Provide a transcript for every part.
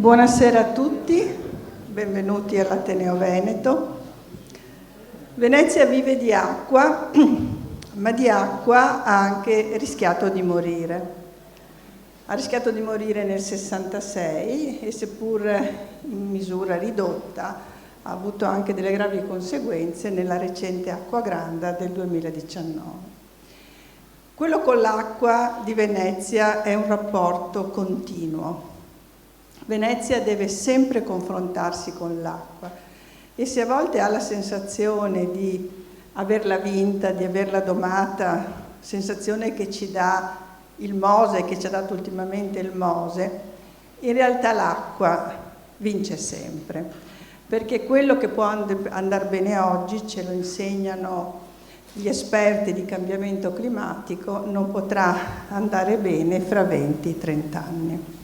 Buonasera a tutti, benvenuti all'Ateneo Veneto. Venezia vive di acqua, ma di acqua ha anche rischiato di morire. Ha rischiato di morire nel 66 e seppur in misura ridotta ha avuto anche delle gravi conseguenze nella recente Acqua Granda del 2019. Quello con l'acqua di Venezia è un rapporto continuo. Venezia deve sempre confrontarsi con l'acqua e se a volte ha la sensazione di averla vinta, di averla domata, sensazione che ci dà il Mose, che ci ha dato ultimamente il Mose, in realtà l'acqua vince sempre, perché quello che può andare bene oggi, ce lo insegnano gli esperti di cambiamento climatico, non potrà andare bene fra 20-30 anni.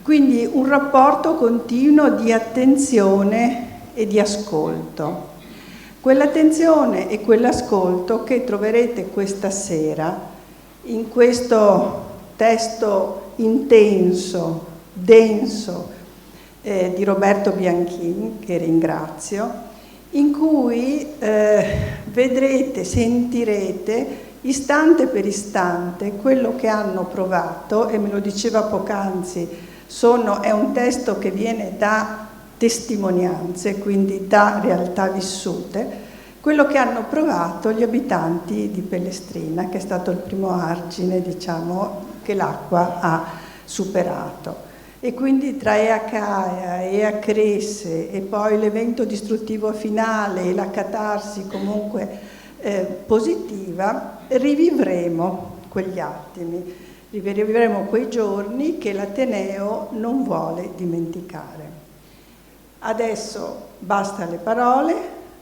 Quindi un rapporto continuo di attenzione e di ascolto. Quell'attenzione e quell'ascolto che troverete questa sera in questo testo intenso, denso di Roberto Bianchin, che ringrazio, in cui vedrete, sentirete istante per istante quello che hanno provato, e me lo diceva poc'anzi, è un testo che viene da testimonianze, quindi da realtà vissute, quello che hanno provato gli abitanti di Pellestrina, che è stato il primo argine, diciamo, che l'acqua ha superato. E quindi tra Ea Caia, Ea Cresse e poi l'evento distruttivo finale e la catarsi comunque positiva, rivivremo quegli attimi. Rivivremo quei giorni che l'Ateneo non vuole dimenticare. Adesso basta le parole,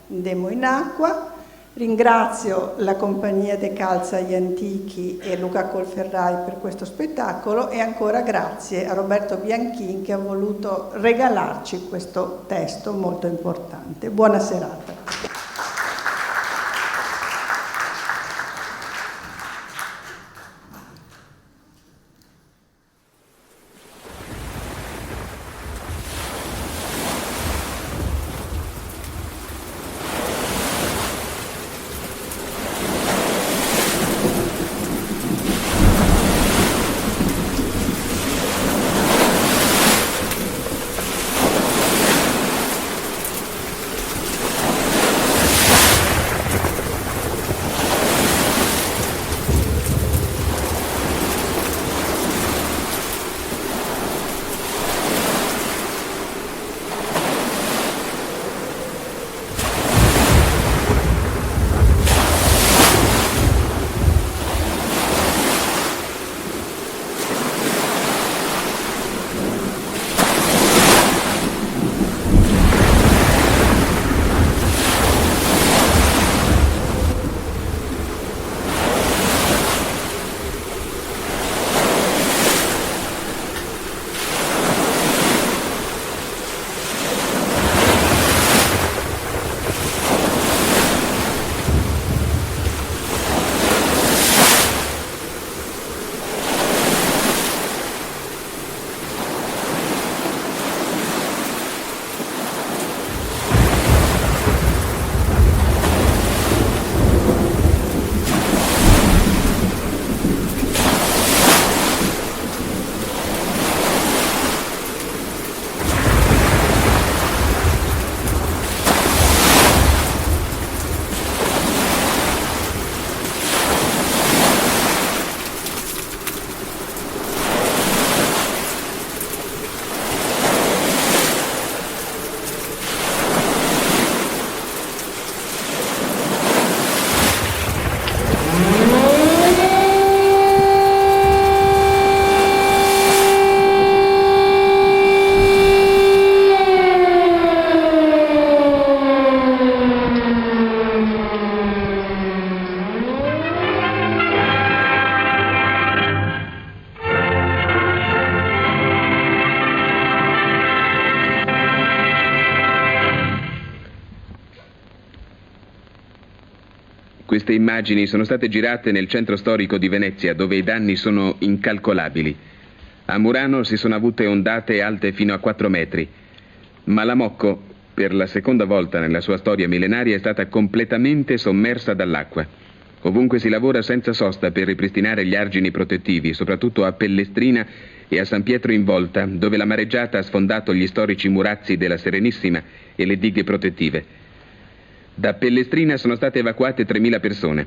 andiamo in acqua. Ringrazio la compagnia De Calza Gli Antichi e Luca Colferrai per questo spettacolo e ancora grazie a Roberto Bianchin che ha voluto regalarci questo testo molto importante. Buona serata. Queste immagini sono state girate nel centro storico di Venezia, dove i danni sono incalcolabili. A Murano si sono avute ondate alte fino a 4 metri. Malamocco, per la seconda volta nella sua storia millenaria, è stata completamente sommersa dall'acqua. Ovunque si lavora senza sosta per ripristinare gli argini protettivi, soprattutto a Pellestrina e a San Pietro in Volta, dove la mareggiata ha sfondato gli storici murazzi della Serenissima e le dighe protettive. Da Pellestrina sono state evacuate 3.000 persone.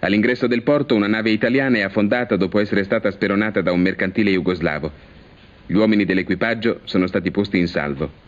All'ingresso del porto una nave italiana è affondata dopo essere stata speronata da un mercantile jugoslavo. Gli uomini dell'equipaggio sono stati posti in salvo.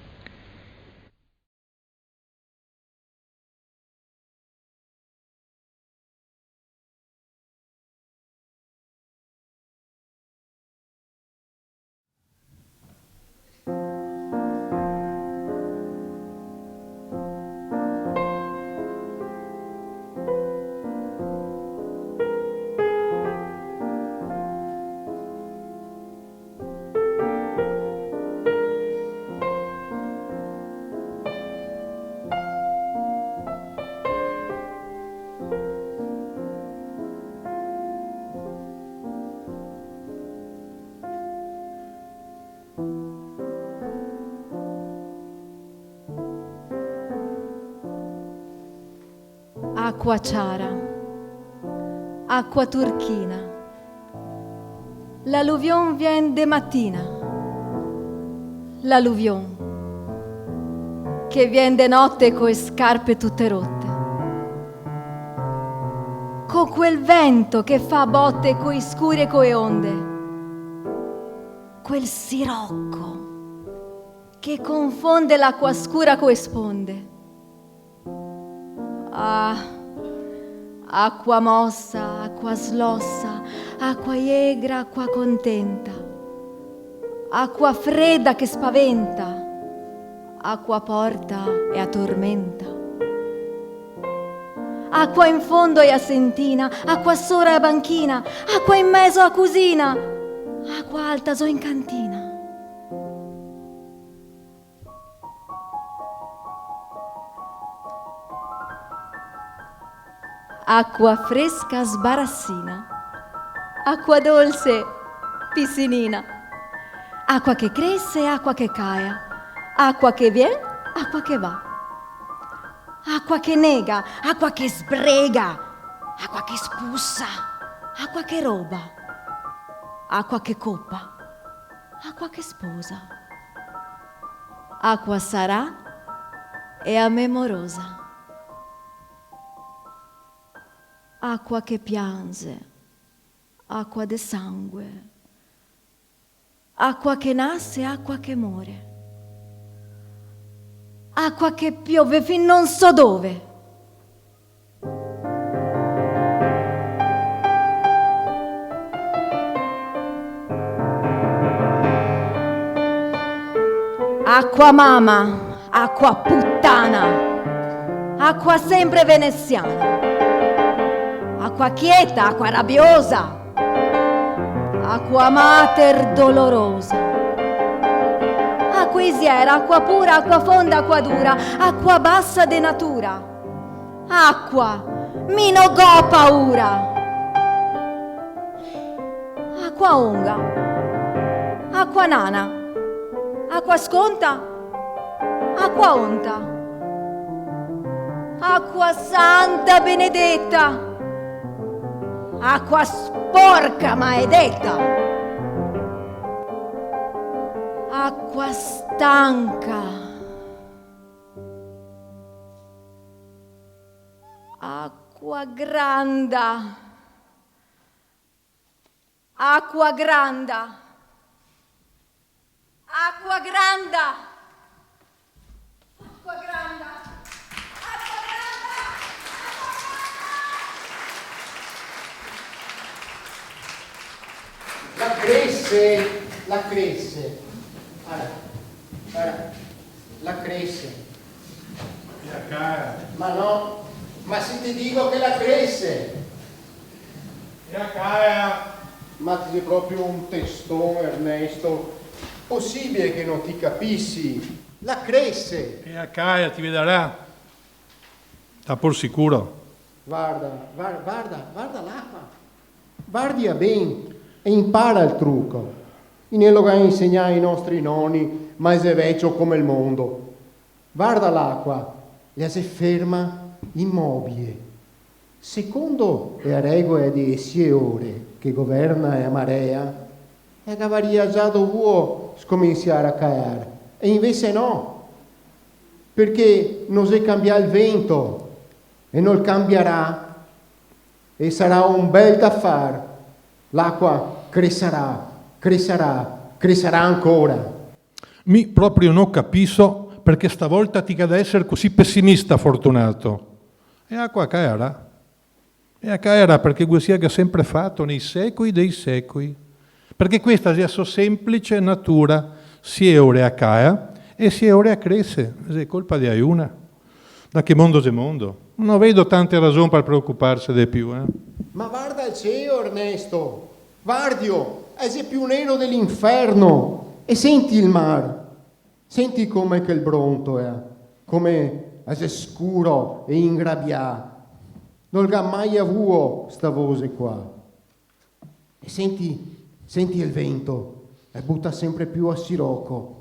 Acqua ciara, acqua turchina, l'alluvion vien de mattina, l'alluvion che vien de notte coi scarpe tutte rotte, co quel vento che fa botte coi scuri e coi onde, quel sirocco che confonde l'acqua scura coi sponde. Ah, acqua mossa, acqua slossa, acqua allegra, acqua contenta, acqua fredda che spaventa, acqua porta e addormenta, acqua in fondo e a sentina, acqua sopra a banchina, acqua in mezzo a cusina, acqua alta so in cantina. Acqua fresca sbarassina, acqua dolce piscinina, acqua che cresce e acqua che caia, acqua che viene, acqua che va, acqua che nega, acqua che sbrega, acqua che spussa, acqua che roba, acqua che coppa, acqua che sposa, acqua sarà e a me morosa. Acqua che piange, acqua de sangue, acqua che nasce, acqua che muore, acqua che piove fin non so dove. Acqua mama, acqua puttana, acqua sempre veneziana. Acqua quieta, acqua rabbiosa, acqua mater dolorosa, acqua isiera, acqua pura, acqua fonda, acqua dura, acqua bassa de natura, acqua, mi no go paura, acqua onga, acqua nana, acqua sconta, acqua onta, acqua santa benedetta, acqua sporca maledetta, acqua stanca, acqua granda, acqua granda, acqua granda, acqua granda. La crece, guarda, la crece. La cara. Ma no, ma se ti dico che la crece. La cara. Ma sei proprio un testone, Ernesto. Possibile che non ti capissi? La crece. E la cara ti vedrà. Sta por sicuro. Guarda l'acqua. Guardia bene e impara il trucco. E ne lo che insegnare ai nostri nonni, ma è vecchio come il mondo. Guarda l'acqua, le si ferma immobile. Secondo le regole di 6 ore che governa la marea, e cavaria già dovuto scominciare a caere. E invece no, perché non si cambia il vento e non cambierà e sarà un bel da fare. L'acqua crescerà ancora. Mi proprio non capisco perché stavolta ti cade essere così pessimista, Fortunato. E acqua caerà. E a caerà perché così ha sempre fatto nei secoli dei secoli. Perché questa è la sua semplice natura. Si è ore a caia e si è ore a crescere. È colpa di una. Da che mondo è mondo? Non vedo tante ragioni per preoccuparsi di più. Ma guarda il cielo, Ernesto. Guardio, è più nero dell'inferno. E senti il mare. Senti com'è che il bronto è. Come è scuro e ingrabbiato. Non ha mai avuto sta voce qua. E senti il vento. E butta sempre più a sirocco.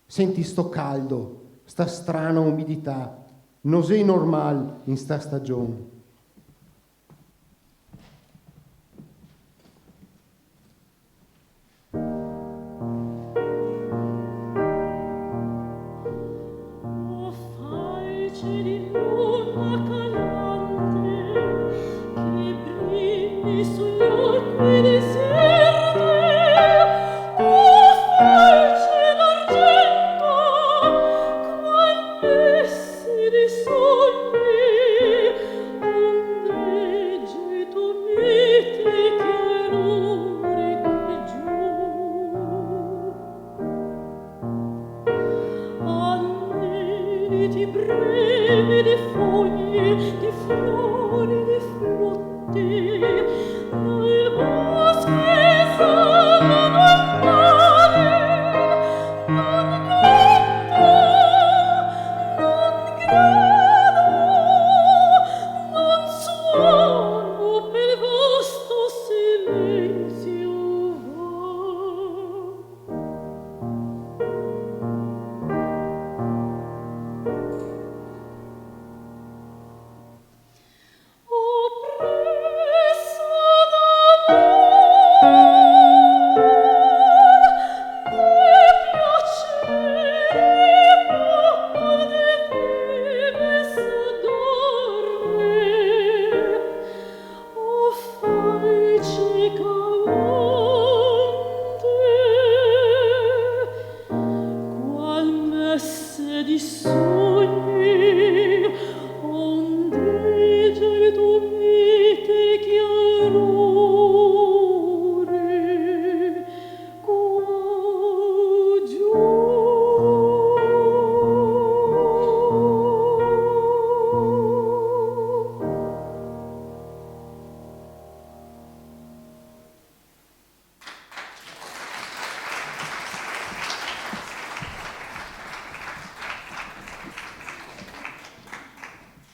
Senti sto caldo, sta strana umidità. Non è normale in sta stagione.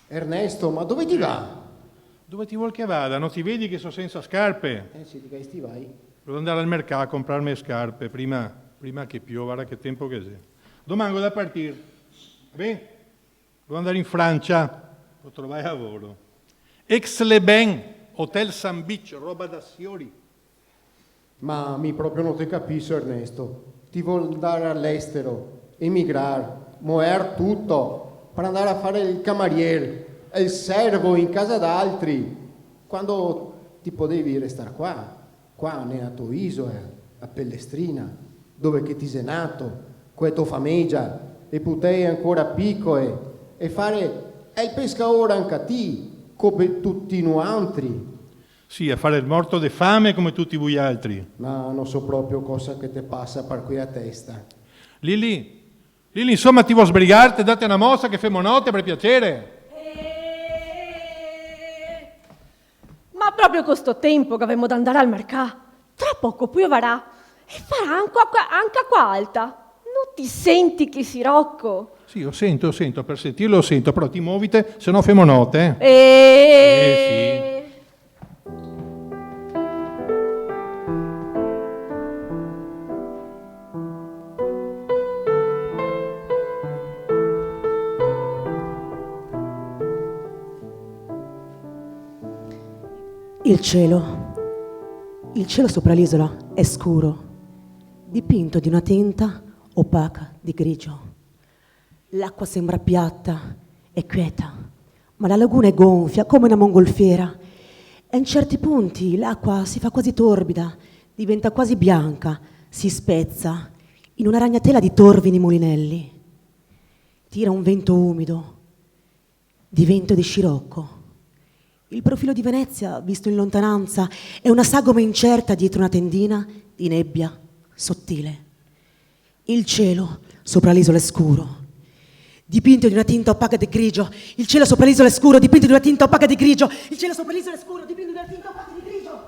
Ernesto, ma dove ti va? Dove ti vuol che vada? Non ti vedi che sono senza scarpe? Sì, di che vai? Devo andare al mercato a comprarmi le scarpe prima che piova, guarda che tempo che c'è. Domango da partire. Va bene? Devo andare in Francia, per trovare lavoro. Aix-les-Bains, Hotel Sun Beach, roba da signori. Ma mi proprio non ti capisco, Ernesto. Ti vuol andare all'estero, emigrare, moer tutto, per andare a fare il cameriere, il servo in casa d'altri, quando ti potevi restare qua nella tua isola, a Pellestrina, dove che ti sei nato, con la tua famiglia, e potevi ancora piccole, e fare il pescatore anche a te, come tutti noi altri. Sì, a fare il morto di fame come tutti voi altri. Ma non so proprio cosa che ti passa per qui a testa. Lili, insomma, ti vuoi sbrigarti? Date una mossa che femo notte per piacere. Ma proprio con sto tempo che avremo da andare al mercato, tra poco pioverà e farà anche acqua alta. Non ti senti che si rocco? Sì, lo sento, per sentirlo lo sento, però ti muovite, se no femo note. Sì. Il cielo sopra l'isola è scuro, dipinto di una tinta opaca di grigio. L'acqua sembra piatta e quieta, ma la laguna è gonfia come una mongolfiera e in certi punti l'acqua si fa quasi torbida, diventa quasi bianca, si spezza in una ragnatela di torvini mulinelli. Tira un vento umido, di vento di scirocco. Il profilo di Venezia, visto in lontananza, è una sagoma incerta dietro una tendina di nebbia sottile. Il cielo sopra l'isola è scuro, dipinto di una tinta opaca di grigio. Il cielo sopra l'isola è scuro, dipinto di una tinta opaca di grigio. Il cielo sopra l'isola è scuro, dipinto di una tinta opaca di grigio.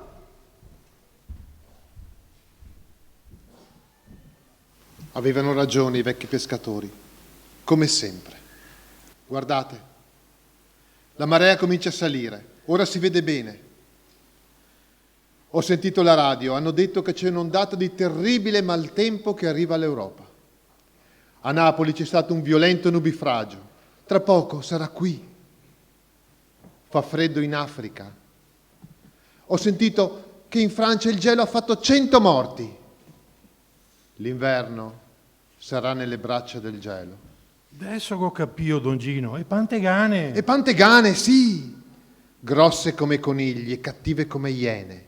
Avevano ragione i vecchi pescatori, come sempre. Guardate, la marea comincia a salire, ora si vede bene. Ho sentito la radio, hanno detto che c'è un'ondata di terribile maltempo che arriva all'Europa. A Napoli c'è stato un violento nubifragio, tra poco sarà qui. Fa freddo in Africa. Ho sentito che in Francia il gelo ha fatto 100 morti. L'inverno sarà nelle braccia del gelo. Adesso che ho capito, Don Gino, e pantegane. E pantegane, sì, grosse come conigli e cattive come iene.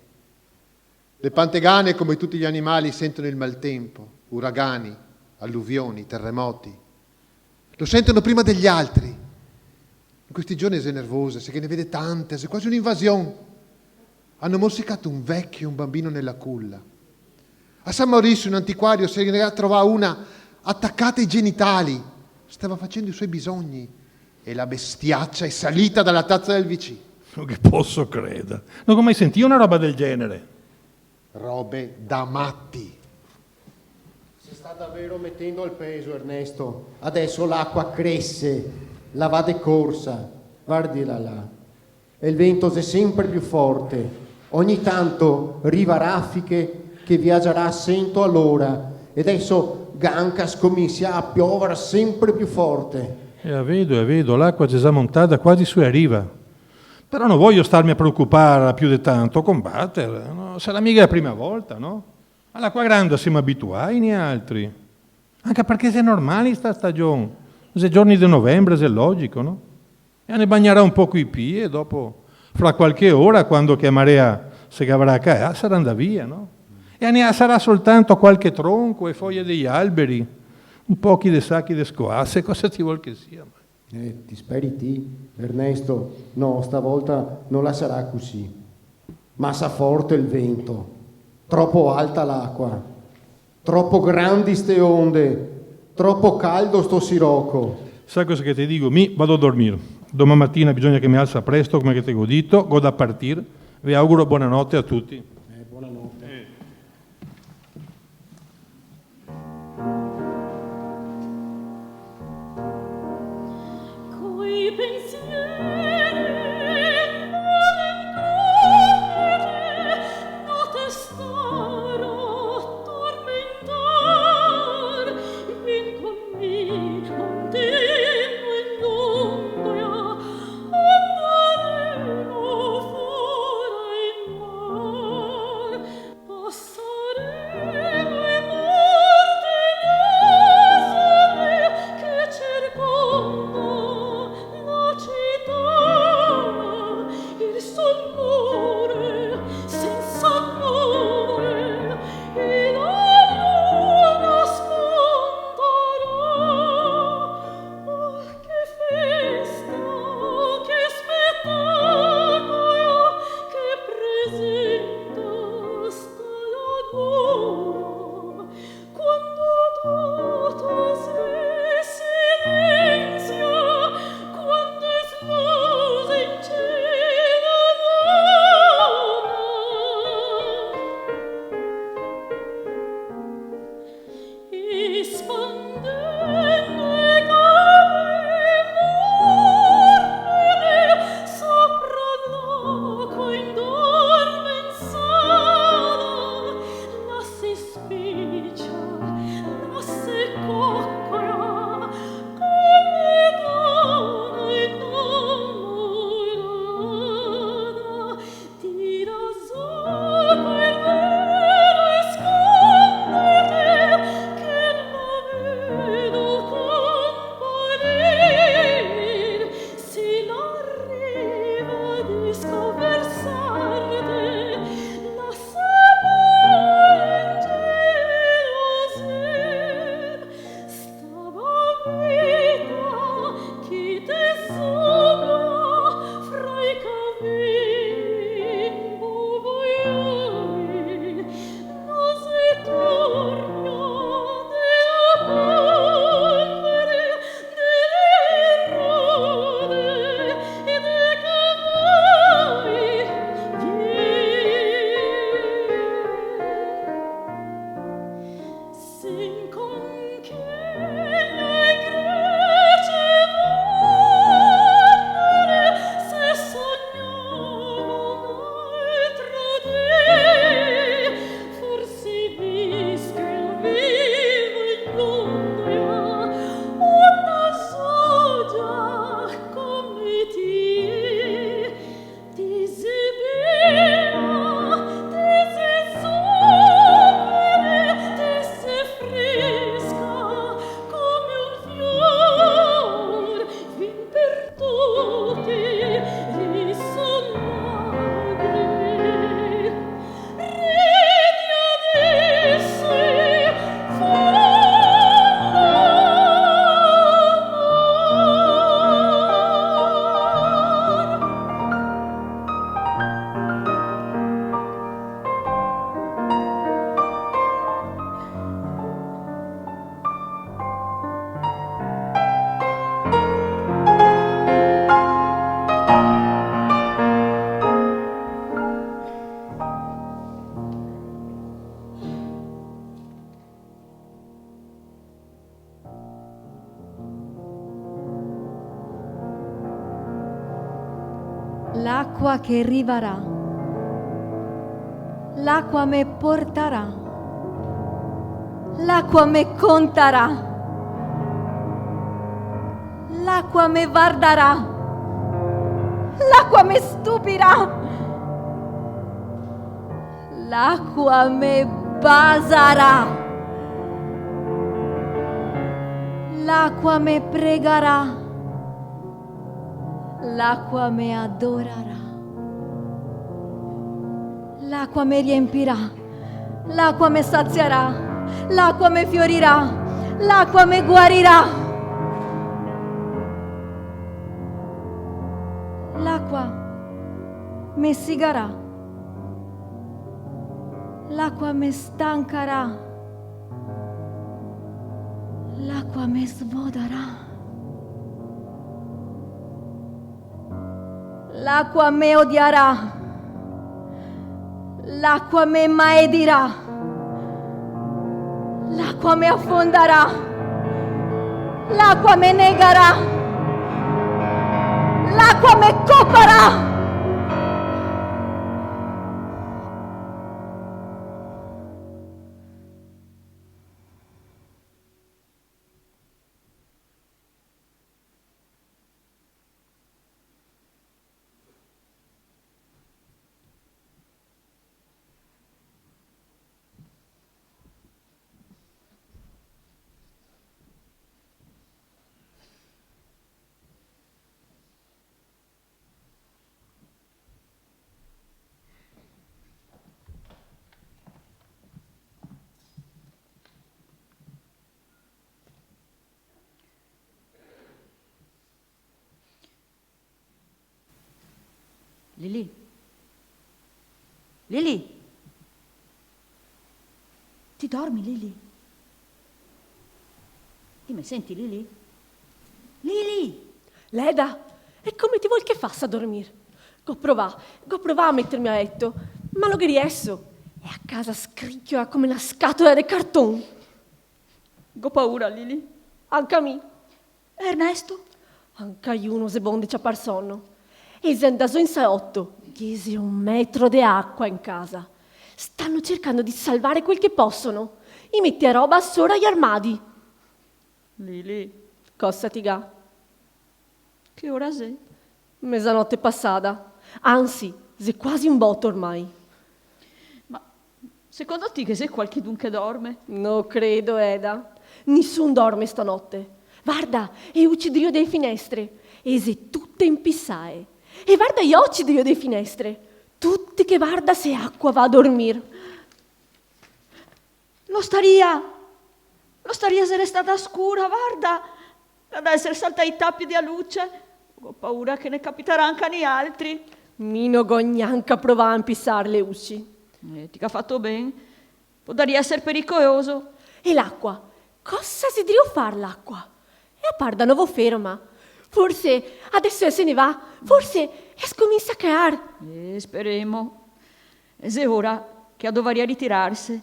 Le pantegane, come tutti gli animali, sentono il maltempo, uragani, alluvioni, terremoti. Lo sentono prima degli altri. In questi giorni è nervosa, se che ne vede tante, è quasi un'invasione. Hanno morsicato un vecchio e un bambino nella culla. A San Maurizio un antiquario se ne trova una attaccata ai genitali. Stava facendo i suoi bisogni e la bestiaccia è salita dalla tazza del vicino. Non che posso credere. Non ho mai sentito una roba del genere. Robe da matti. Si sta davvero mettendo al peso, Ernesto. Adesso l'acqua cresce, la va de corsa. Guardila là. E il vento è sempre più forte. Ogni tanto riva raffiche che viaggerà a 100 all'ora. E adesso Gancas comincia a piovere sempre più forte. Vedo, l'acqua è già montata quasi sulla riva. Però non voglio starmi a preoccupare più di tanto, combattere. No? Sarà mica la prima volta, no? All'acqua grande siamo abituati, né altri. Anche perché è normale in sta stagione. Se giorni di novembre, è logico, no? E ne bagnerà un po' i piedi e dopo, fra qualche ora, quando che marea si cavrà a caere, sarà andata via, no? E ne sarà soltanto qualche tronco e foglie degli alberi, un pochi dei sacchi di scoasse, cosa ti vuol che sia? Ti speri ti, Ernesto? No, stavolta non la sarà così. Ma sa forte il vento, troppo alta l'acqua, troppo grandi ste onde, troppo caldo sto sirocco. Sai cosa che ti dico? Mi vado a dormire. Domani mattina bisogna che mi alza presto, come che ti ho detto, go da partire. Vi auguro buonanotte a tutti. Buonanotte. l'acqua che arriverà, l'acqua me porterà, l'acqua me conterà, l'acqua me guarderà, l'acqua me stupirà, l'acqua me baserà, l'acqua me pregherà, l'acqua me adorerà, l'acqua me riempirà, l'acqua me sazierà, l'acqua me fiorirà, l'acqua me guarirà, l'acqua me sigarà, l'acqua me stancherà, l'acqua me svuoterà, l'acqua me odierà, l'acqua me maedirà, l'acqua me affonderà, l'acqua me negherà, l'acqua me coperà. Lili? Lili? Ti dormi, Lili? Ti mi senti, Lili? Lili! Leda, e come ti vuoi che faccia a dormire? Go provà a mettermi a letto, ma lo che riesco. E a casa scricchiola come una scatola di cartone. Go paura, Lili? Anche a me. Ernesto? Anche io non se bonde c'ha par sonno. E se andato in salotto, chiesi 1 metro di acqua in casa. Stanno cercando di salvare quel che possono. I metti a roba sopra gli armadi. Lili? Cosa ti ga? Che ora sei? Mezzanotte passata. Anzi, sei quasi un botto ormai. Ma secondo te che sei qualchedun che dorme? No credo, Eda. Nessun dorme stanotte. Guarda, e uccidio delle finestre. E se tutte in pissae. E guarda gli occhi delle finestre. Tutti che guarda se acqua va a dormire. L'osteria se è stata scura, guarda. Ad essere saltati i tappi di luce. Ho paura che ne capiterà anche agli altri. Mino gognanca provare a impissare le usci. Ti ha fatto bene. Può da essere pericoloso. E l'acqua? Cosa si deve fare l'acqua? E a par da nuovo ferma. Forse adesso se ne va. Forse comincia a creare. Speriamo. E se ora che dovrà ritirarsi.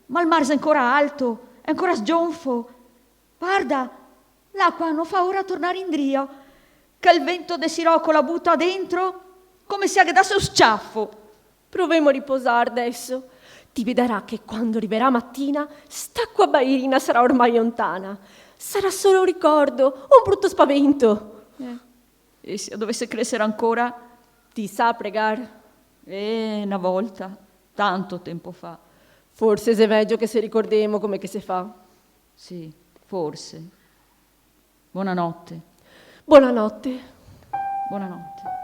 Ma il mare è ancora alto, è ancora sgionfo. Guarda, l'acqua non fa ora tornare in drio, che il vento de sirocco la butta dentro come se aghedasse un sciaffo. Proviamo a riposare adesso. Ti vedrà che quando arriverà mattina, st'acqua bairina sarà ormai lontana. Sarà solo un ricordo, un brutto spavento. E se dovesse crescere ancora? Ti sa pregare? Una volta, tanto tempo fa. Forse se meglio che se ricordiamo come che si fa. Sì, forse. Buonanotte. Buonanotte. Buonanotte.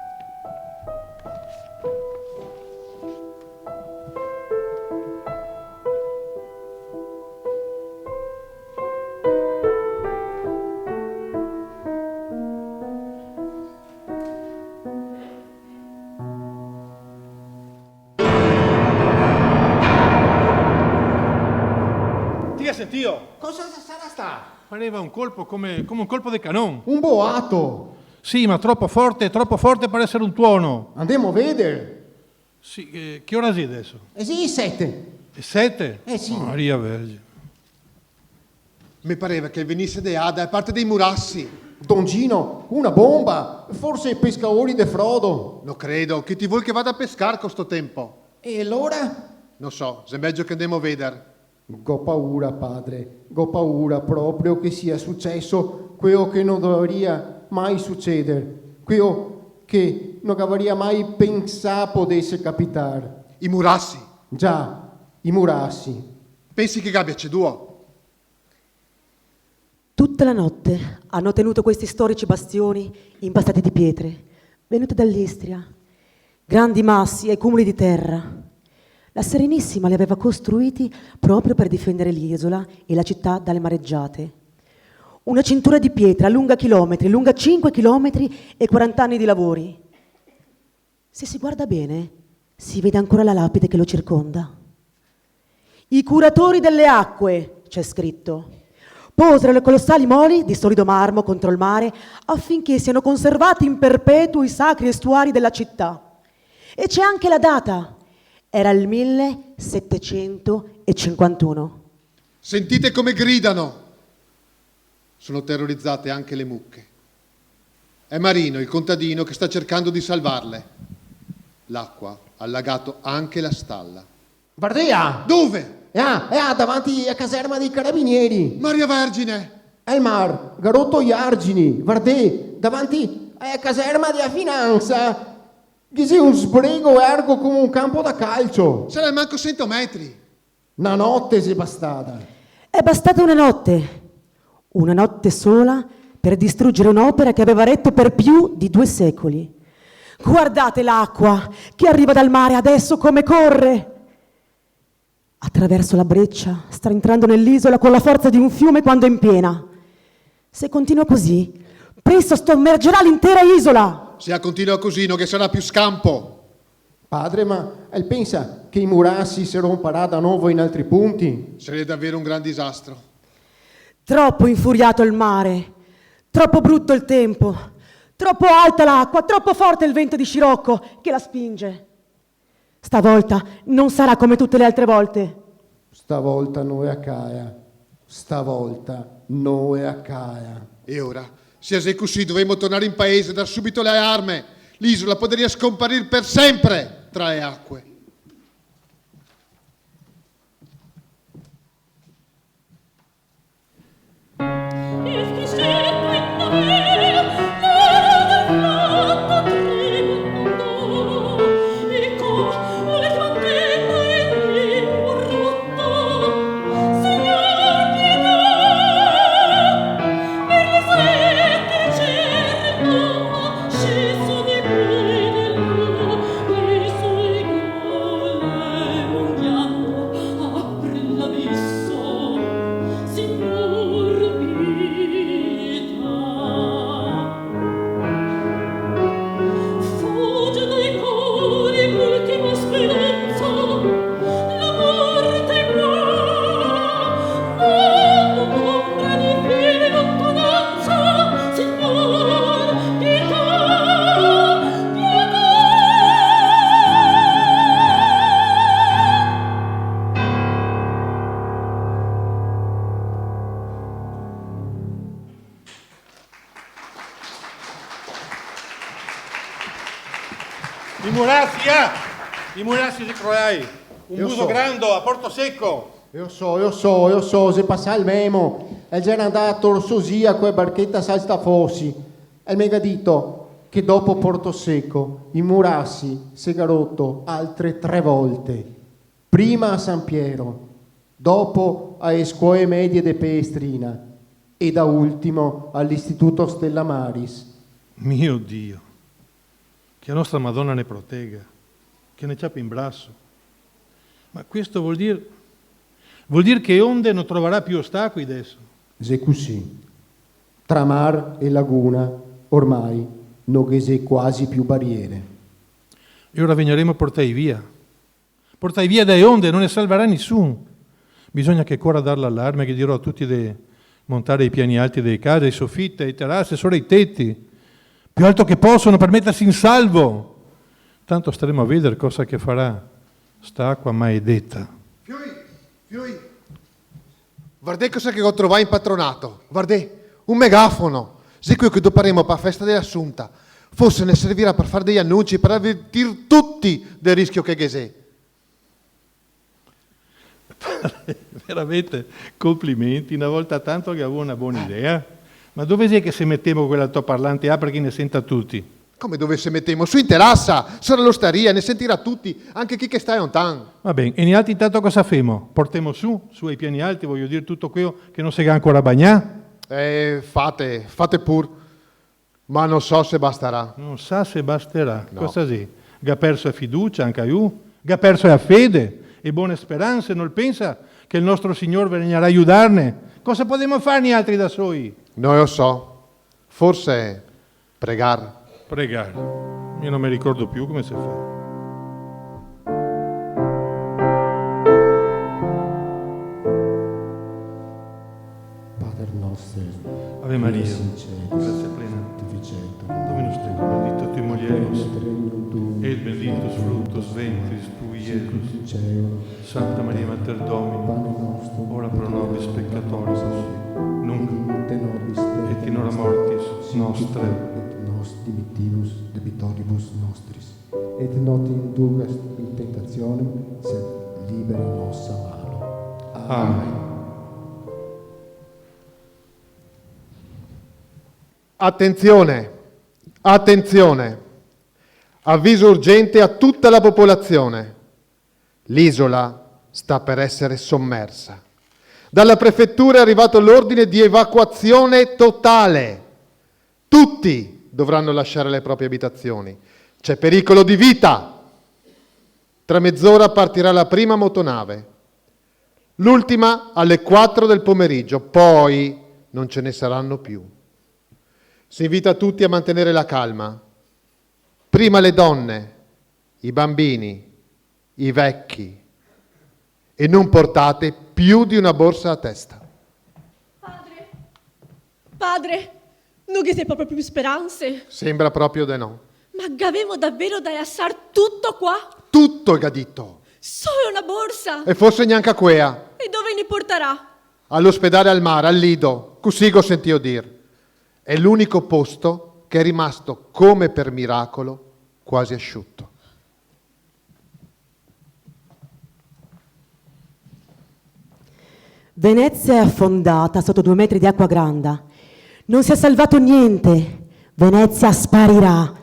Sentio? Cosa sarà sta? Pareva un colpo come un colpo di canone. Un boato. Sì, ma troppo forte per essere un tuono. Andiamo a vedere. Sì, che ora è adesso? Sì, 7. E 7? Sì. Maria Vergine. Mi pareva che venisse da parte dei Murassi. Don Gino, una bomba, forse i pescatori de Frodo. Non credo, chi ti vuol che vada a pescare con sto tempo? E allora? Non so, se è meglio che andiamo a vedere. Go paura, padre, go paura proprio che sia successo quello che non dovrebbe mai succedere, quello che non avrei mai pensato potesse capitare. I Murassi. Già, i Murassi. Pensi che gabbia c'è duo? Tutta la notte hanno tenuto questi storici bastioni impastati di pietre, venute dall'Istria, grandi massi e cumuli di terra. La Serenissima li aveva costruiti proprio per difendere l'isola e la città dalle mareggiate. Una cintura di pietra lunga chilometri, lunga 5 chilometri e 40 anni di lavori. Se si guarda bene, si vede ancora la lapide che lo circonda. I curatori delle acque, c'è scritto, posero le colossali moli di solido marmo contro il mare affinché siano conservati in perpetuo i sacri estuari della città. E c'è anche la data. Era il 1751. Sentite come gridano. Sono terrorizzate anche le mucche. È Marino, il contadino, che sta cercando di salvarle. L'acqua ha allagato anche la stalla. Bardea! Dove? Davanti a caserma dei carabinieri. Maria Vergine! Elmar, Garotto Iargini, Vardè, davanti a caserma della finanza. Che sei un sbrego ergo come un campo da calcio. Sarà manco 100 metri. Una notte sei bastata. È bastata una notte sola per distruggere un'opera che aveva retto per più di 2 secoli. Guardate l'acqua che arriva dal mare adesso come corre. Attraverso la breccia sta entrando nell'isola con la forza di un fiume quando è in piena. Se continua così, presto sommergerà l'intera isola. Se continua così non che sarà più scampo. Padre, ma pensa che i Murassi si romperà da nuovo in altri punti? Sarebbe davvero un gran disastro. Troppo infuriato il mare, troppo brutto il tempo, troppo alta l'acqua, troppo forte il vento di scirocco che la spinge. Stavolta non sarà come tutte le altre volte. Stavolta noi a Caia. Stavolta noi a Caia. E ora? Se è così dovremo tornare in paese e dar subito le armi. L'isola potrebbe scomparire per sempre tra le acque. I Murassi di Croai, un buso grande a Porto Secco. Io so, se passa il memo, e già era andato sosia con la barchetta salta fossi, e mi ha detto che dopo Porto Secco i Murassi si è rotto altre 3 volte, prima a San Piero, dopo alle scuole medie de Pestrina e da ultimo all'Istituto Stella Maris. Mio Dio, che la nostra Madonna ne protegga, che ne ciappi in braccio. Ma questo vuol dire che onde non troverà più ostacoli adesso. Se così, tra mar e laguna ormai non c'è quasi più barriere. E ora veniremo a portare via dalle onde, non ne salverà nessuno. Bisogna che ancora dar l'allarme, che dirò a tutti di montare i piani alti delle case, i soffitti, i terrazzi, solo i tetti, più alto che possono per mettersi in salvo. Tanto staremo a vedere cosa che farà sta acqua maledetta. Guardate cosa che ho trovato in patronato. Guardate, un megafono. Se qui che doparemo per la festa dell'Assunta, forse ne servirà per fare degli annunci, per avvertire tutti del rischio che c'è. Veramente complimenti, una volta tanto che avevo una buona idea. Ma dove sei che se mettiamo quell'altoparlante A perché ne senta tutti? Come dove se mettiamo? Su in terrazza, sopra l'osteria, ne sentirà tutti, anche chi che sta lontano. Va bene, e in alti intanto cosa femo? Portiamo su ai piani alti, voglio dire tutto quello che non si ga ancora bagnare? Fate pur, ma non so se basterà. Non sa se basterà. No. Cosa sì? Ga perso la fiducia anche a you? Ga perso la fede e buone speranze? Non pensa che il nostro Signore verrà a aiutarne? Cosa possiamo farne altri da soli? Non lo so, forse pregare. Pregare. Io non mi ricordo più come si fa. Pater nostro, Ave Maria, qui in cielo, grazie plena, sanctificetur, Dominus tecum, benedicta tui mulieribus, venit regnum tuum, et benedictus fructus ventris tui, sicut in Iesus. cielo, Santa Maria Mater Domini, pane nostrum, ora pro nobis peccatoribus, nunc et nobis et in hora mortis nostre. et nos dimittimus debitoribus nostris, et not inducas in tentationem, sed libera nos a malo. Amen. Attenzione, attenzione. Avviso urgente a tutta la popolazione. L'isola sta per essere sommersa. Dalla prefettura è arrivato l'ordine di evacuazione totale. Tutti dovranno lasciare le proprie abitazioni. C'è pericolo di vita. Tra mezz'ora partirà la prima motonave. L'ultima alle 4 del pomeriggio, poi non ce ne saranno più. Si invita tutti a mantenere la calma. Prima le donne, i bambini, i vecchi. E non portate più di una borsa a testa. Padre, non che sei proprio più speranze, Sembra proprio di no. ma avevamo davvero da lasciare tutto qua? Tutto è gadito. Solo una borsa? E forse neanche a quea. E dove ne porterà? All'ospedale al mare, al Lido. Così ho sentito dire. È l'unico posto che è rimasto, come per miracolo, quasi asciutto. Venezia è affondata sotto 2 metri di acqua granda. Non si è salvato niente. Venezia sparirà.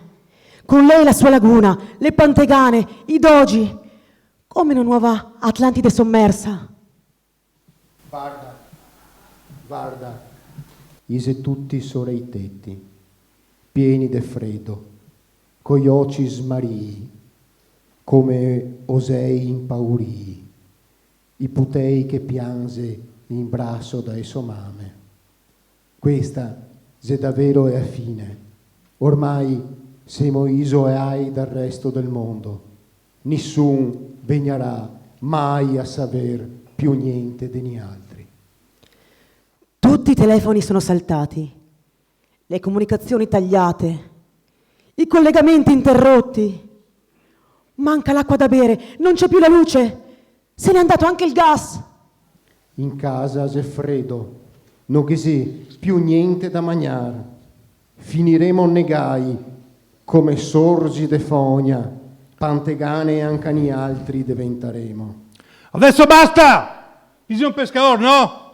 Con lei la sua laguna, le pantegane, i dogi. Come una nuova Atlantide sommersa. Guarda, ise tutti sopra i tetti, pieni de freddo, coi occhi smarii, come osei impaurii, i putei che pianse in braccio da esso mame. Questa, se davvero è a fine, ormai siamo isolati dal resto del mondo. Nessun vegnerà mai a saper più niente di altri. Tutti i telefoni sono saltati, le comunicazioni tagliate, i collegamenti interrotti. Manca l'acqua da bere, non c'è più la luce, se n'è andato anche il gas. In casa c'è freddo, non che sì, più niente da mangiare. Finiremo negai, come sorgi de fogna, pantegane e anche ni altri diventeremo. Adesso basta! Sei un pescatore, no?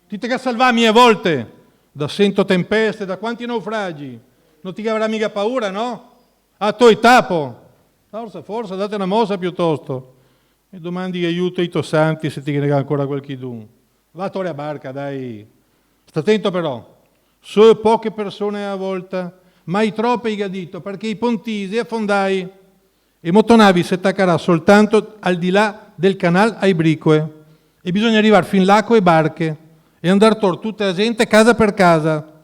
Ti te che salvare mille volte da 100 tempeste, da quanti naufragi. Non ti avrà mica paura, no? A toi tapo. Forse date una mossa piuttosto. E domandi aiuto ai tuoi santi se ti chiede ancora qualche dun. Va a torre a barca, dai. Sta attento però. Solo poche persone a volta, mai troppe hai gadito, perché i pontisi affondai. E motonavi si attaccherà soltanto al di là del canal ai bricoe. E bisogna arrivare fin là con le barche. E andare torno tutta la gente casa per casa.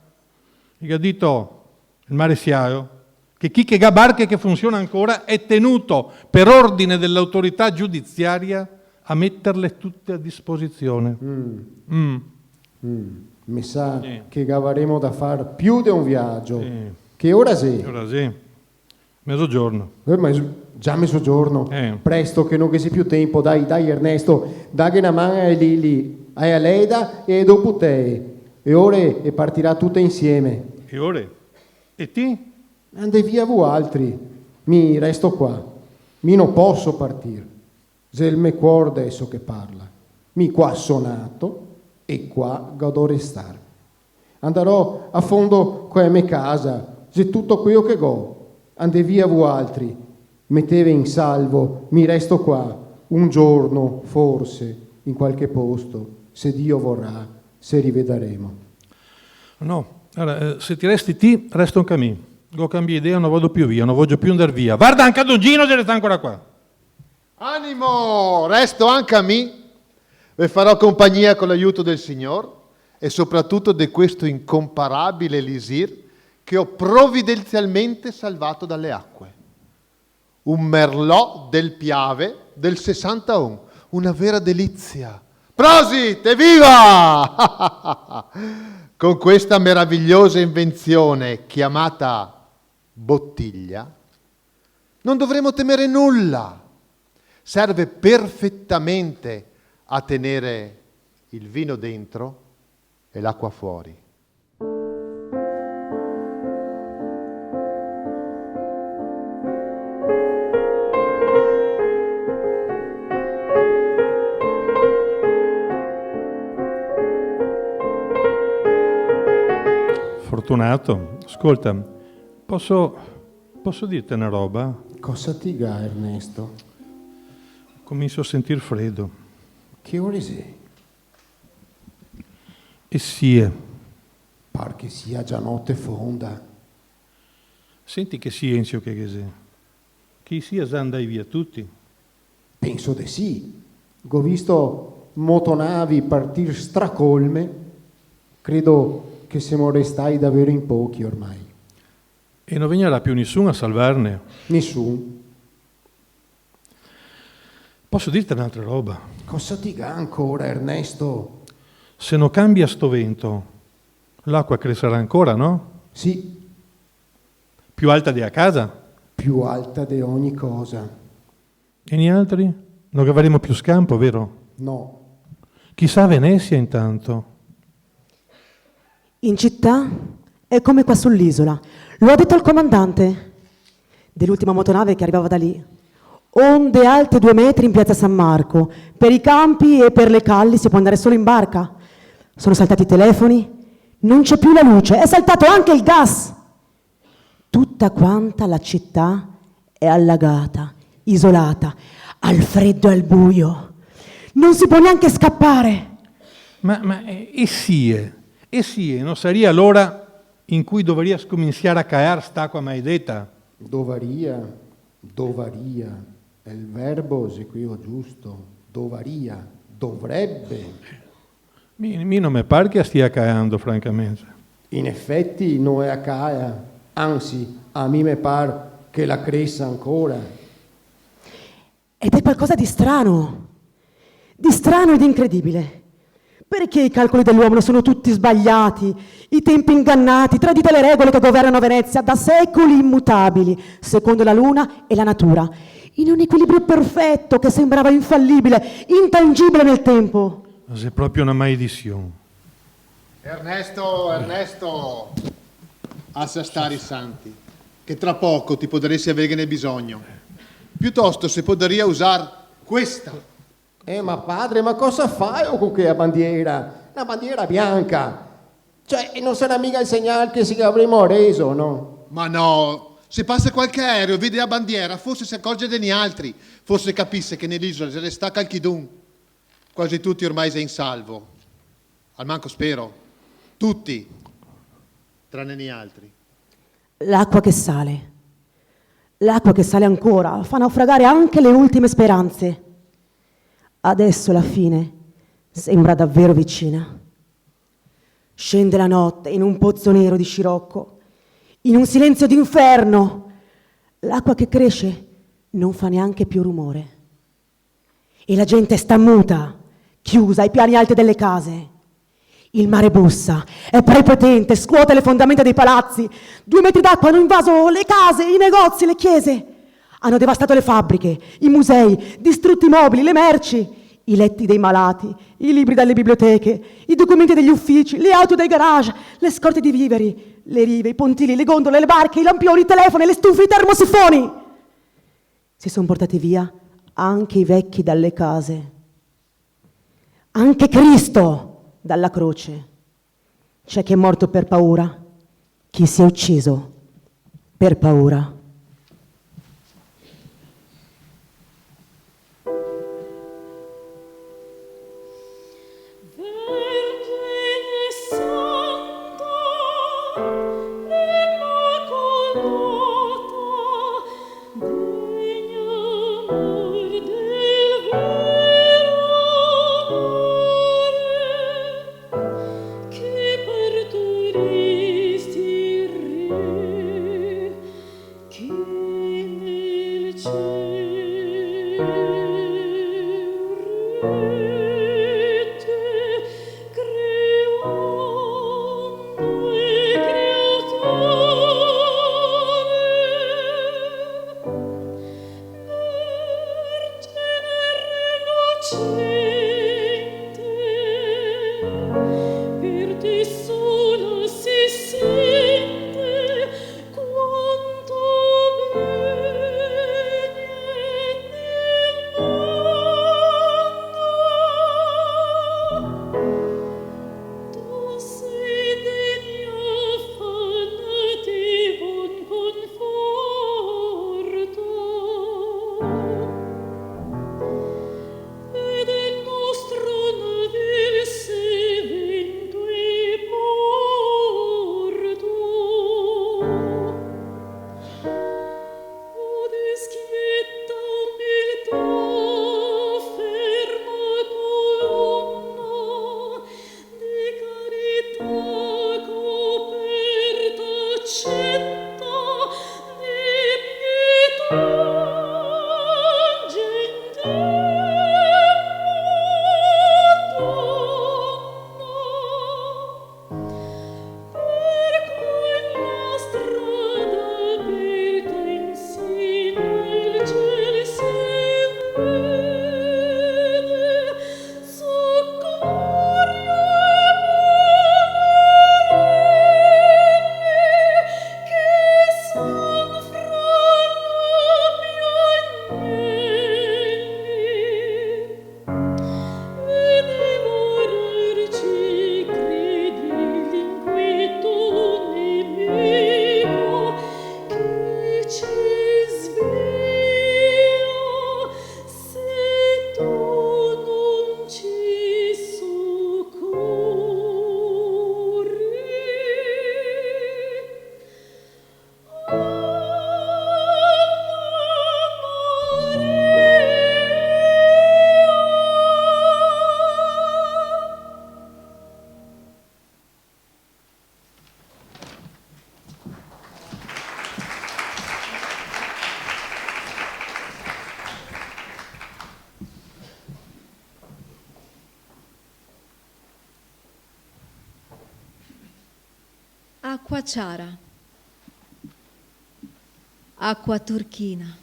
E gadito, il mare Siaio, che chi che ha barche che funziona ancora è tenuto per ordine dell'autorità giudiziaria a metterle tutte a disposizione. Mi sa che avremo da fare più di un viaggio. Che ora sì? Ora sì, mezzogiorno. Ma già mezzogiorno. Presto che non che sia più tempo. Dai Ernesto, dai una mano a Lili, a Leida e dopo te. E ora partirà tutte insieme. E ora? E ti? Ande via voi altri, mi resto qua. Mi non posso partire. Se il me cuore adesso che parla. Mi qua sonato e qua godo restare. Andrò a fondo qua a me casa, se tutto quello che go. Ande via voi altri, metteve in salvo, mi resto qua. Un giorno, forse, in qualche posto, se Dio vorrà, se rivedremo. No, allora, se ti resti ti, resto un cammino. Go cambio idea, non vado più via, non voglio più andare via. Guarda, anche a Don Gino se resta ancora qua. Animo, resto anche a me. Vi farò compagnia con l'aiuto del Signore e soprattutto di questo incomparabile elisir che ho provvidenzialmente salvato dalle acque. Un merlot del Piave del 61, una vera delizia. Prosit, evviva! Con questa meravigliosa invenzione chiamata bottiglia non dovremo temere nulla. Serve perfettamente a tenere il vino dentro e l'acqua fuori. Fortunato, ascolta, posso dirti una roba? Cosa ti ga, Ernesto? Comincio a sentir freddo. Che ore sei? E sì, Par che sia già notte fonda. senti che silenzio che sei. Chi sia già andai via tutti. Penso di sì. Ho visto motonavi partir stracolme. Credo che siamo restati davvero in pochi ormai. E non venirà più nessuno a salvarne. Nessuno. Posso dirti un'altra roba? Cosa ti ga ancora, Ernesto? Se non cambia sto vento, l'acqua crescerà ancora, no? Sì, Più alta di a casa? più alta di ogni cosa. E gli altri? Non avremo più scampo, vero? No, Chissà Venezia intanto. In città è come qua sull'isola. Lo ha detto il comandante dell'ultima motonave che arrivava da lì. Onde alte 2 metri in piazza San Marco. Per i campi e per le calli si può andare solo in barca. Sono saltati i telefoni, non c'è più la luce, è saltato anche il gas. Tutta quanta la città è allagata, isolata, al freddo e al buio. Non si può neanche scappare. Ma e sì, non sarebbe l'ora in cui dovrei cominciare a caer st'acqua maledetta? dovaria, è il verbo eseguito giusto, dovaria, dovrebbe. Mi non mi pare che stia caendo, francamente. In effetti non è a caia, anzi, a me mi pare che la cresca ancora. Ed è qualcosa di strano e di incredibile. Perché i calcoli dell'uomo sono tutti sbagliati, i tempi ingannati, tradite le regole che governano Venezia da secoli immutabili, secondo la luna e la natura, in un equilibrio perfetto che sembrava infallibile, intangibile nel tempo. È proprio una maledizione. Ernesto, assa stare i santi, che tra poco ti potresti averne bisogno. Piuttosto se poteria usare questa. Ma padre, ma cosa fai con quella bandiera? Una bandiera bianca. Cioè, non sarà mica il segnale che si avremo reso, no? Ma no, se passa qualche aereo, vede la bandiera, forse si accorge degli altri, forse capisse che nell'isola se ne sta qualchidun. Quasi tutti ormai sei in salvo. Al manco spero. Tutti. Tranne gli altri. L'acqua che sale ancora, fa naufragare anche le ultime speranze. Adesso la fine sembra davvero vicina. Scende la notte in un pozzo nero di scirocco, in un silenzio d'inferno. L'acqua che cresce non fa neanche più rumore. E la gente sta muta, chiusa ai piani alti delle case. Il mare bussa, è prepotente, scuote le fondamenta dei palazzi. 2 metri d'acqua hanno invaso le case, i negozi, le chiese. Hanno devastato le fabbriche, i musei, distrutti i mobili, le merci. i letti dei malati, i libri dalle biblioteche, i documenti degli uffici, le auto dai garage, le scorte di viveri, le rive, i pontili, le gondole, le barche, i lampioni, i telefoni, le stufe, i termosifoni. Si sono portati via anche i vecchi dalle case, anche Cristo dalla croce. C'è chi è morto per paura, chi si è ucciso per paura. Acqua ciara, acqua turchina.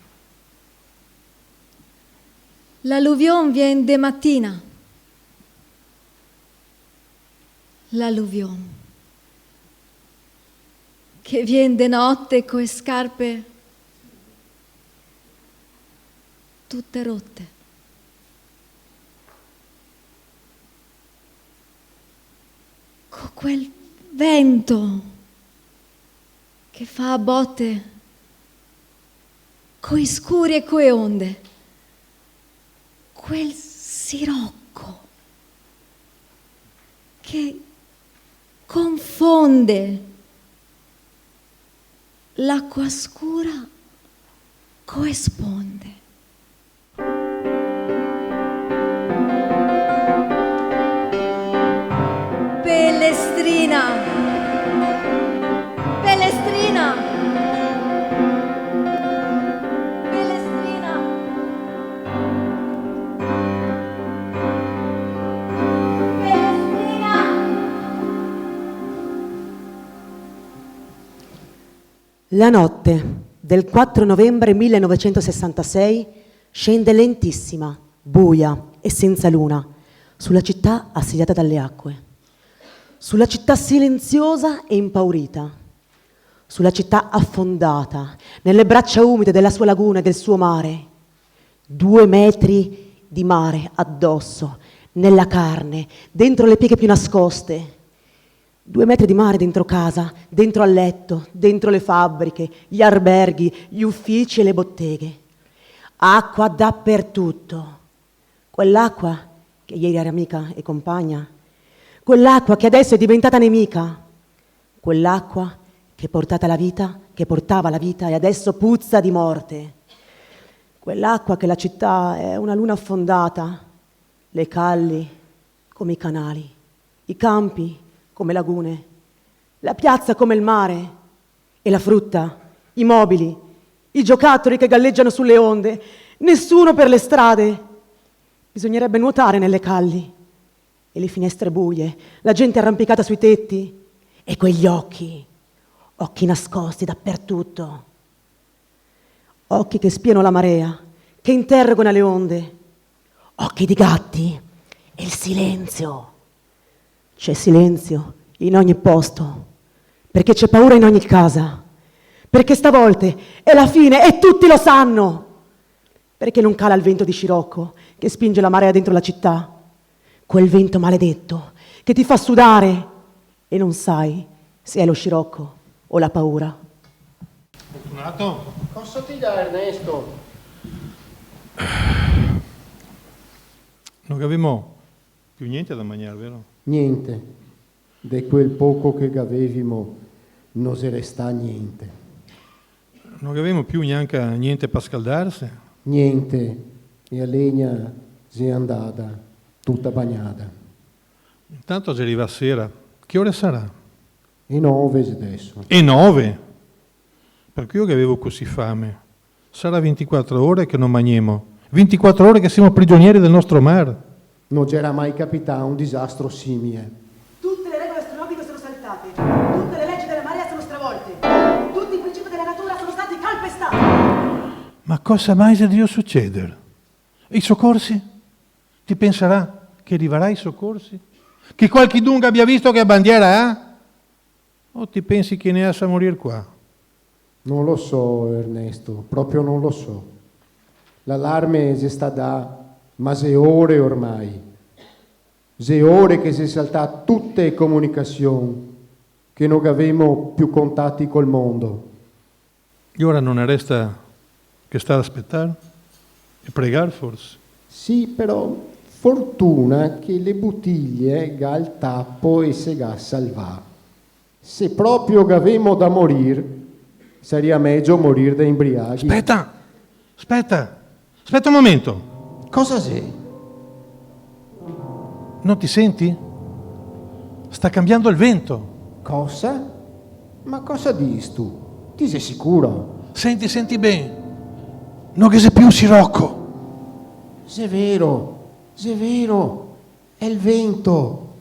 L'alluvion vien de mattina. L'alluvion che vien de notte coi scarpe tutte rotte. Con quel vento che fa a botte coi scuri e coi onde, quel sirocco che confonde l'acqua scura coi sponde. Pellestrina, Pellestrina, Pellestrina. Pellestrina. La notte del 4 novembre 1966 scende lentissima, buia e senza luna, sulla città assediata dalle acque, sulla città silenziosa e impaurita, sulla città affondata nelle braccia umide della sua laguna e del suo mare. 2 metri di mare addosso, nella carne, dentro le pieghe più nascoste. 2 metri di mare dentro casa, dentro al letto, dentro le fabbriche, gli alberghi, gli uffici e le botteghe. Acqua dappertutto. Quell'acqua che ieri era amica e compagna. Quell'acqua che adesso è diventata nemica. Quell'acqua che portava la vita e adesso puzza di morte. Quell'acqua che la città è una luna affondata, le calli come i canali, i campi come lagune, la piazza come il mare e la frutta, i mobili, i giocattoli che galleggiano sulle onde, nessuno per le strade. Bisognerebbe nuotare nelle calli e le finestre buie, la gente arrampicata sui tetti e quegli occhi nascosti dappertutto. Occhi che spiano la marea, che interrogano le onde, occhi di gatti e il silenzio. C'è silenzio in ogni posto, perché c'è paura in ogni casa, perché stavolta è la fine e tutti lo sanno, perché non cala il vento di scirocco che spinge la marea dentro la città, quel vento maledetto che ti fa sudare e non sai se è lo scirocco o la paura. Fortunato? Cosa ti dà Ernesto? Non avevamo più niente da mangiare, vero? Niente. De quel poco che avevamo non se resta niente. Non avevamo più neanche niente per scaldarsi. Niente. E la legna si è andata, tutta bagnata. Intanto già arriva sera. Che ore sarà? E 9 adesso. E 9? Perché io che avevo così fame. Sarà 24 ore che non mangiamo. 24 ore che siamo prigionieri del nostro mare. Non c'era mai capitato un disastro simile. Tutte le regole astronomiche sono saltate, tutte le leggi della marea sono stravolte, tutti i principi della natura sono stati calpestati. Ma cosa mai se Dio succede? E i soccorsi? Ti penserà che arriverà i soccorsi? Che qualche dunque abbia visto che bandiera ha? O ti pensi che ne ha a morire qua? Non lo so, Ernesto, proprio non lo so. L'allarme si sta da, ma se ore ormai. Se ore che si è saltata tutte le comunicazioni, che non avevamo più contatti col mondo. E ora non ne resta che stare ad aspettare e pregare forse. Sì, però fortuna che le bottiglie ga il tappo e se ga salva. Se proprio avevamo da morire, sarebbe meglio morire da imbriaghi. Aspetta un momento. Cosa sei? Non ti senti? Sta cambiando il vento. Cosa? Ma cosa dici tu? Ti sei sicuro? Senti bene. Non che sei più Sirocco. Se vero, è il vento.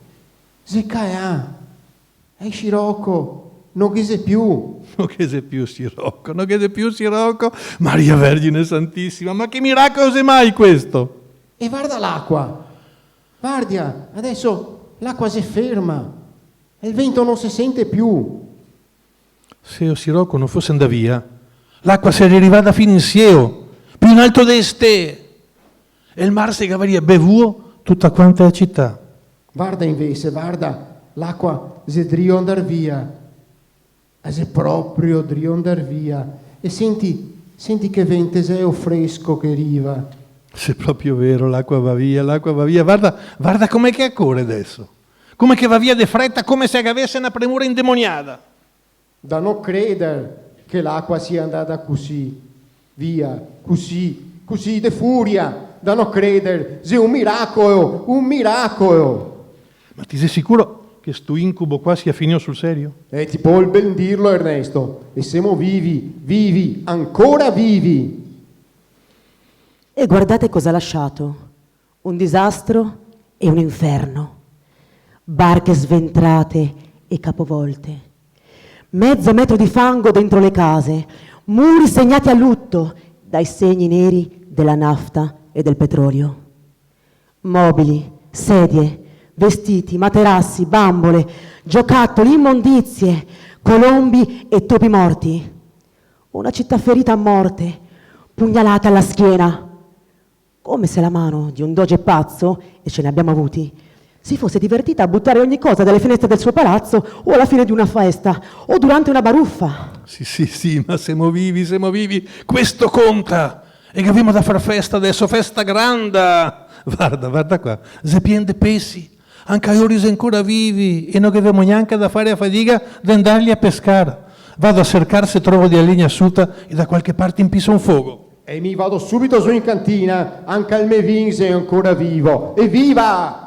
Se cae, è Scirocco, non che sei più. Non che sei più Sirocco. Maria Vergine Santissima, ma che miracolo sei mai questo? E guarda l'acqua. Guardia, adesso l'acqua si ferma. E il vento non si sente più. Se Sirocco non fosse andato via, l'acqua sarebbe arrivata fino in cielo, più in alto di ste. E il mare si avrebbe bevuto tutta quanta la città. Guarda invece, l'acqua si drio andar via. Se proprio drio andar via. E senti che venteseo fresco che arriva. Se è proprio vero, l'acqua va via. Guarda com'è che accorre adesso. Come che va via di fretta, come se avesse una premura indemoniata. Da non credere che l'acqua sia andata così, via, così de furia. Da non credere, è un miracolo. Ma ti sei sicuro che sto incubo qua sia finito sul serio? Ti può ben dirlo, Ernesto. E siamo vivi, ancora vivi. E guardate cosa ha lasciato. Un disastro e un inferno. Barche sventrate e capovolte. Mezzo metro di fango dentro le case. Muri segnati a lutto dai segni neri della nafta e del petrolio. Mobili, sedie, vestiti, materassi, bambole, giocattoli, immondizie, colombi e topi morti. Una città ferita a morte, pugnalata alla schiena, come se la mano di un doge pazzo, e ce ne abbiamo avuti, si fosse divertita a buttare ogni cosa dalle finestre del suo palazzo o alla fine di una festa o durante una baruffa. Sì, ma siamo vivi, questo conta. E che abbiamo da far festa adesso, festa grande. Guarda qua, se piende pesci, anche a ori ancora vivi e non abbiamo neanche da fare a fatica di andarli a pescare. Vado a cercare se trovo di legna asciutta e da qualche parte impisa un fuoco. E mi vado subito su in cantina, anche il mio vin è ancora vivo. Evviva!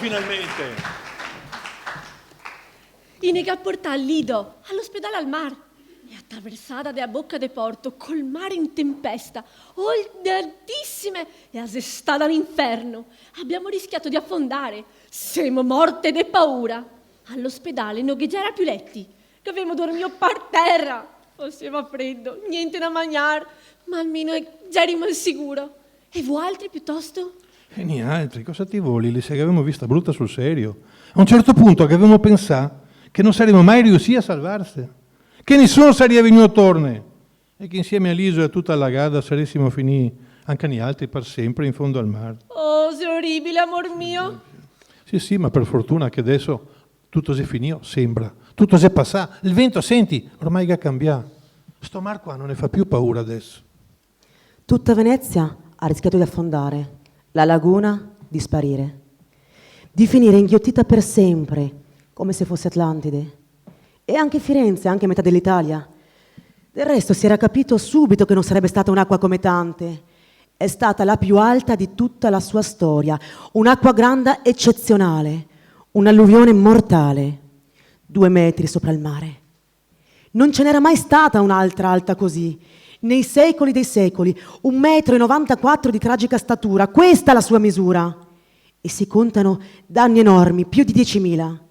Finalmente! Inega a portare al Lido, all'ospedale al mar, e attraversata da bocca de porto, col mare in tempesta, onde altissime e assestata all'inferno. Abbiamo rischiato di affondare, siamo morte de paura. All'ospedale non c'era più letti, che avevamo dormito per terra. Faceva freddo, niente da mangiare, ma almeno già rimane sicuro. E voi altri piuttosto? E niente, cosa ti vuoi? Li che avevamo vista brutta sul serio. A un certo punto che avevamo pensato che non saremmo mai riusciti a salvarsi, che nessuno sarebbe venuto torne e che insieme all'isola e tutta la gada saressimo finiti anche noi altri per sempre in fondo al mare. Oh, sei orribile, amor mio. Sì, ma per fortuna che adesso tutto si è finito, sembra. Tutto si è passato. Il vento, senti, ormai che ha cambiato. Sto mar qua non ne fa più paura adesso. Tutta Venezia ha rischiato di affondare, la laguna di sparire, di finire inghiottita per sempre, come se fosse Atlantide. E anche Firenze, anche metà dell'Italia. Del resto si era capito subito che non sarebbe stata un'acqua come tante. È stata la più alta di tutta la sua storia, un'acqua grande eccezionale, un'alluvione mortale, 2 metri sopra il mare. Non ce n'era mai stata un'altra alta così, nei secoli dei secoli, 1,94 m di tragica statura, questa è la sua misura. E si contano danni enormi, più di 10.000.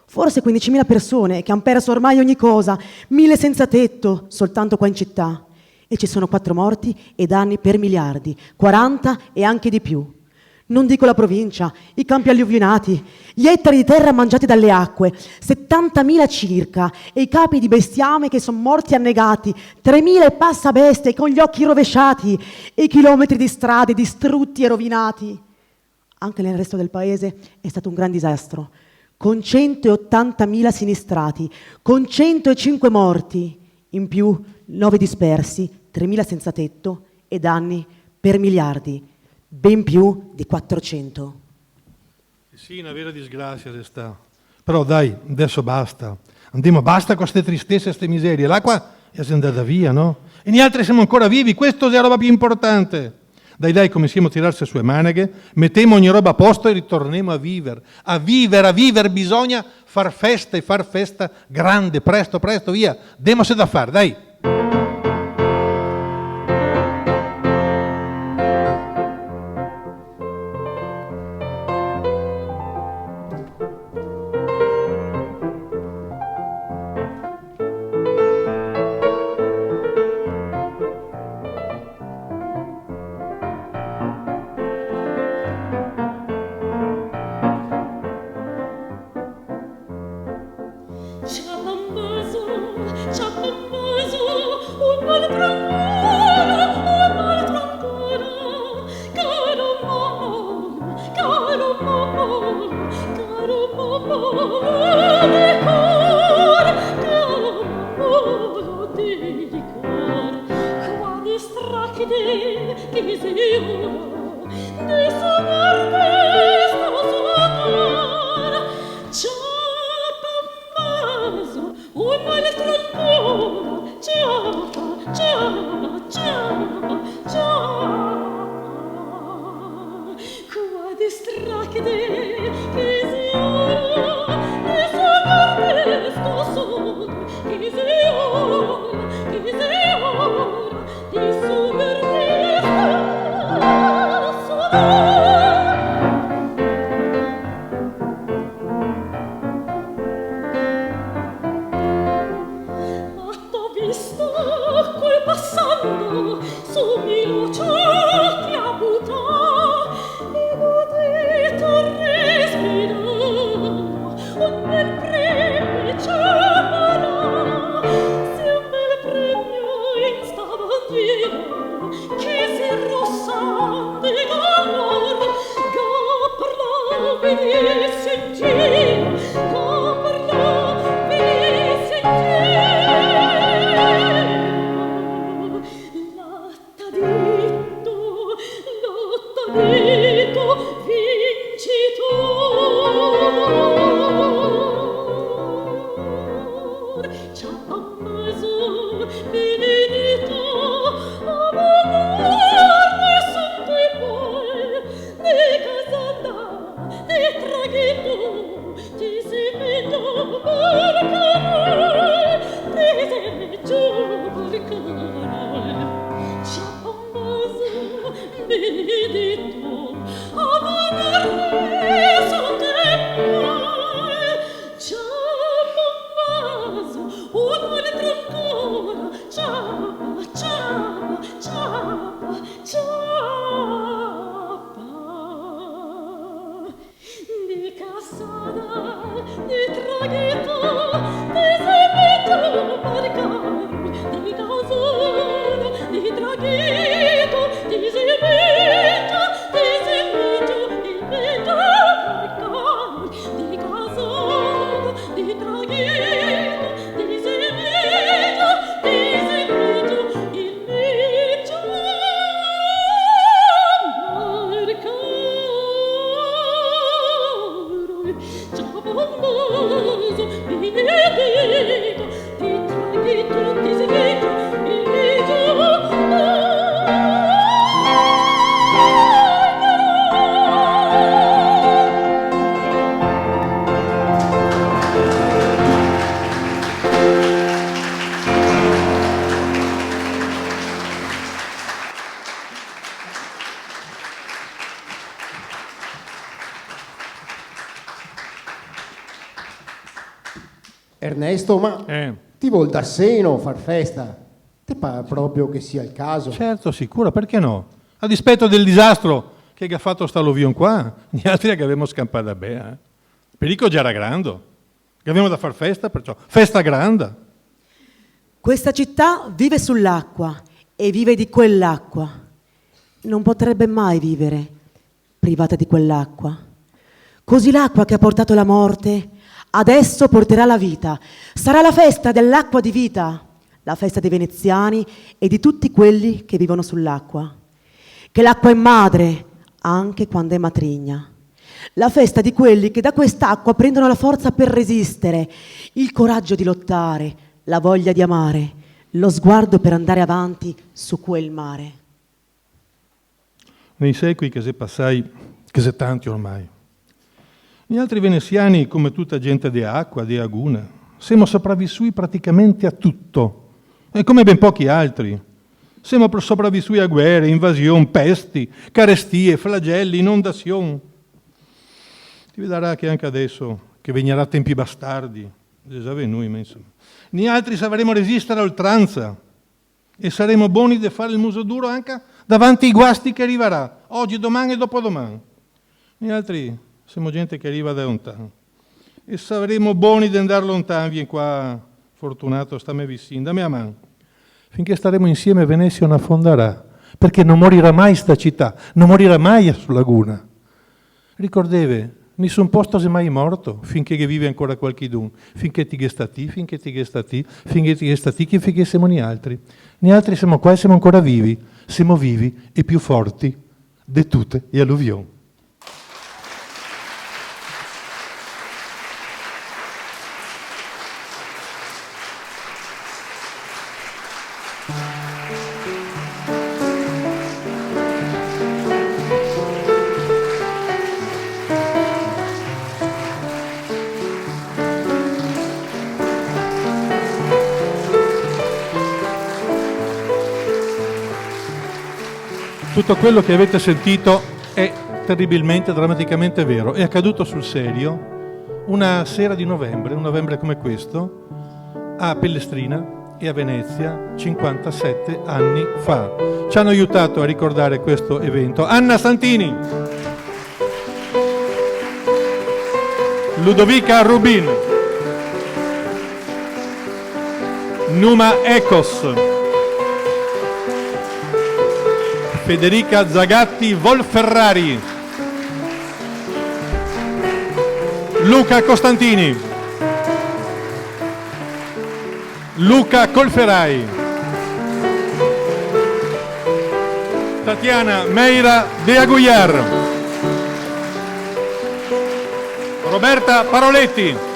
Forse 15.000 persone che hanno perso ormai ogni cosa, 1.000 senza tetto, soltanto qua in città. E ci sono 4 morti e danni per miliardi, 40 e anche di più. Non dico la provincia, i campi alluvionati, gli ettari di terra mangiati dalle acque, 70.000 circa, e i capi di bestiame che sono morti annegati, 3.000 e passa bestie con gli occhi rovesciati, e chilometri di strade distrutti e rovinati. Anche nel resto del paese è stato un gran disastro, con 180.000 sinistrati, con 105 morti, in più 9 dispersi, 3.000 senza tetto e danni per miliardi, ben più di 400. Sì, una vera disgrazia sta. Però dai, adesso basta. Andiamo, basta con queste tristezze e queste miserie. L'acqua è andata via, no? E noi altri siamo ancora vivi, questo è la roba più importante. Dai, cominciamo a tirarsi le sue maneghe, mettiamo ogni roba a posto e ritorniamo a vivere. A vivere, bisogna far festa grande, presto, via. Demose da fare, dai. Di traghetto, di seguito, Ernesto, ma ti vuol da seno far festa? Ti pare proprio che sia il caso? Certo, sicuro, perché no? A dispetto del disastro che ha fatto sta alluvione qua, gli altri che avevamo scampato da bene. Il pericolo già era grande, che avevamo da far festa, perciò festa grande. Questa città vive sull'acqua e vive di quell'acqua. Non potrebbe mai vivere privata di quell'acqua. Così l'acqua che ha portato la morte adesso porterà la vita. Sarà la festa dell'acqua di vita, la festa dei veneziani e di tutti quelli che vivono sull'acqua. Che l'acqua è madre anche quando è matrigna. La festa di quelli che da quest'acqua prendono la forza per resistere, il coraggio di lottare, la voglia di amare, lo sguardo per andare avanti su quel mare. Nei secoli che se passai, che se tanti ormai. Gli altri veneziani, come tutta gente di acqua, di aguna, siamo sopravvissuti praticamente a tutto, e come ben pochi altri. Siamo sopravvissuti a guerre, invasioni, pesti, carestie, flagelli, inondazioni. Ti vedrà che anche adesso, che vegnerà tempi bastardi, già noi, ma insomma, noi altri sapremo resistere a oltranza e saremo buoni di fare il muso duro anche davanti ai guasti che arriverà, oggi, domani e dopodomani. Noi altri siamo gente che arriva da lontano e saremo buoni di andare lontano. Vieni qua, fortunato, stammi vicino, dammi la mano. Finché staremo insieme Venezia non affonderà, perché non morirà mai sta città, non morirà mai sulla laguna. Ricordeve, nessun posto è mai morto, finché vive ancora qualchidun, finché ti stati, finché ti stati, finché ti stati, finché siamo noi altri. Noi altri siamo qua e siamo ancora vivi, siamo vivi e più forti di tutte le alluvioni. Tutto quello che avete sentito è terribilmente, drammaticamente vero. È accaduto sul serio una sera di novembre, un novembre come questo, a Pellestrina e a Venezia 57 anni fa. Ci hanno aiutato a ricordare questo evento Anna Santini, Ludovica Rubin, Numa Ecos, Federica Zagatti Volferrari, Luca Costantini, Luca Colferai, Tatiana Meira de Aguiar, Roberta Paroletti,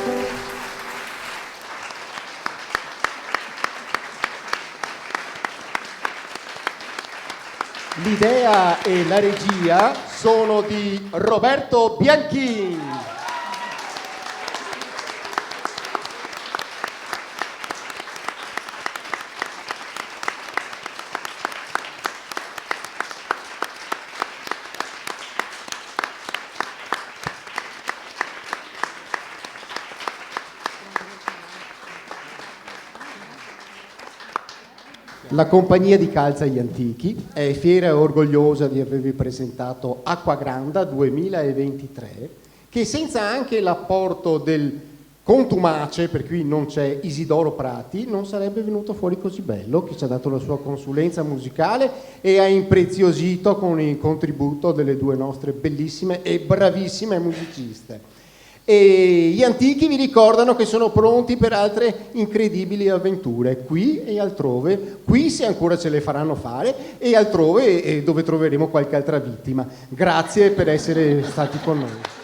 L'idea e la regia sono di Roberto Bianchin. La compagnia di calza Gli Antichi è fiera e orgogliosa di avervi presentato Acqua Granda 2023, che senza anche l'apporto del contumace, per cui non c'è Isidoro Prati, non sarebbe venuto fuori così bello, che ci ha dato la sua consulenza musicale e ha impreziosito con il contributo delle due nostre bellissime e bravissime musiciste. E gli antichi vi ricordano che sono pronti per altre incredibili avventure, qui e altrove, qui se ancora ce le faranno fare e altrove dove troveremo qualche altra vittima. Grazie per essere stati con noi.